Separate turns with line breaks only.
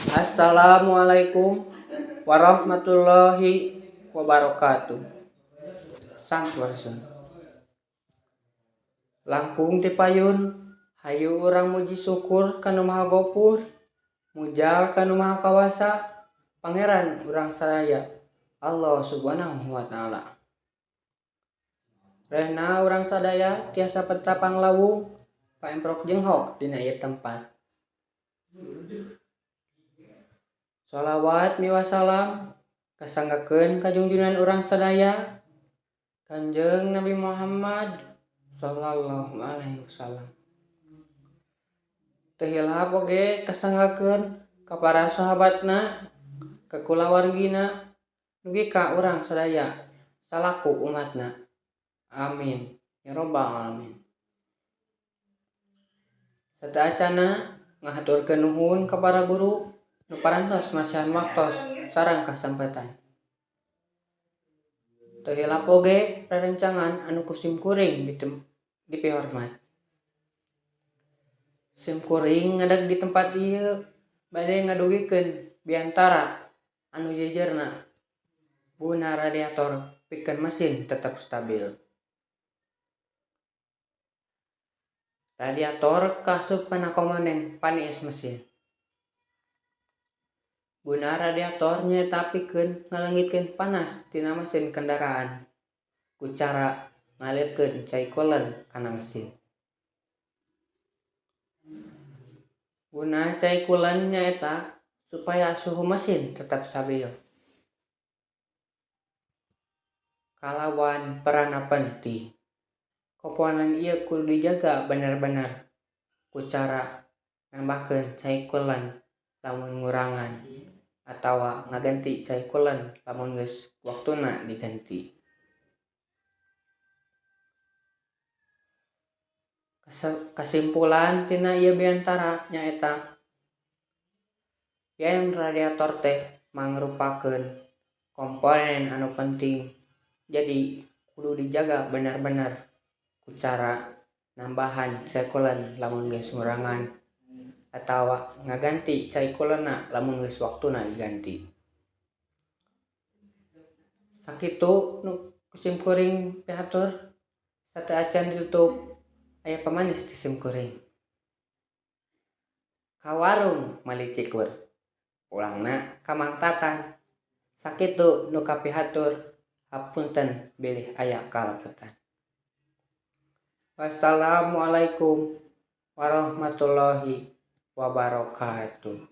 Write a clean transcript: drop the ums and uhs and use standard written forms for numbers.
Assalamualaikum warahmatullahi wabarakatuh. Sampurasun. Langkung ti payun, hayu urang muji syukur kana Maha Gopur, muja kana Maha Kawasa, Pangeran urang sadaya, Allah Subhanahu wa taala. Rehna urang sadaya tiasa peta panglawung, paemprok jenghok dina ieu tempat. Shalawat miwah salam kasanggakeun ka junjungan urang sadaya Kanjeng Nabi Muhammad sallallahu alaihi wasallam. Teu hilap oge kasanggakeun ka para sahabatna, ka kulawargina, dugi ka urang sadaya salaku umatna. Amin ya rabbal alamin. Sataacana ngahaturkeun nuhun ka para guru nu parantos masihan waktos sareng kasempetan. Teu hilap oge rerencangan anu kusim kuring dipihormat. Sim kuring ngadeg di tempat ieu bade ngadugikeun biantara anu jejerna guna radiator pikeun mesin tetep stabil. Radiator kaasup kana komponen paniis mesin. Guna radiator nyaeta pikeun ngaleungitkeun panas tina mesin kendaraan ku cara ngalirkeun cai coolant kana mesin. Guna cai coolant nyaeta supaya suhu mesin tetap stabil. Kalawan peranna penting, komponen ieu kudu dijaga bener-bener ku cara nambahkeun cai coolant lamun ngurangan atawa ngaganti cai coolant lamun geus waktuna diganti. Kasimpulan tina ieu biantara nyaeta yen radiator teh mangrupakeun komponen anu penting, jadi kudu dijaga bener-bener ku cara nambahan cai coolant lamun geus ngurangan atawa ngaganti cai coolantna lamun geus waktuna diganti. Sakitu nu kusim kuring pihatur, sateu acan ditutup aya pamanis ti sim kuring. Ka warung meuli cikur, pulangna ka Mang Tatan. Sakitu nu kapihatur, hapunten bilih aya kalepetan. Wassalamualaikum warahmatullahi wabarakatuh.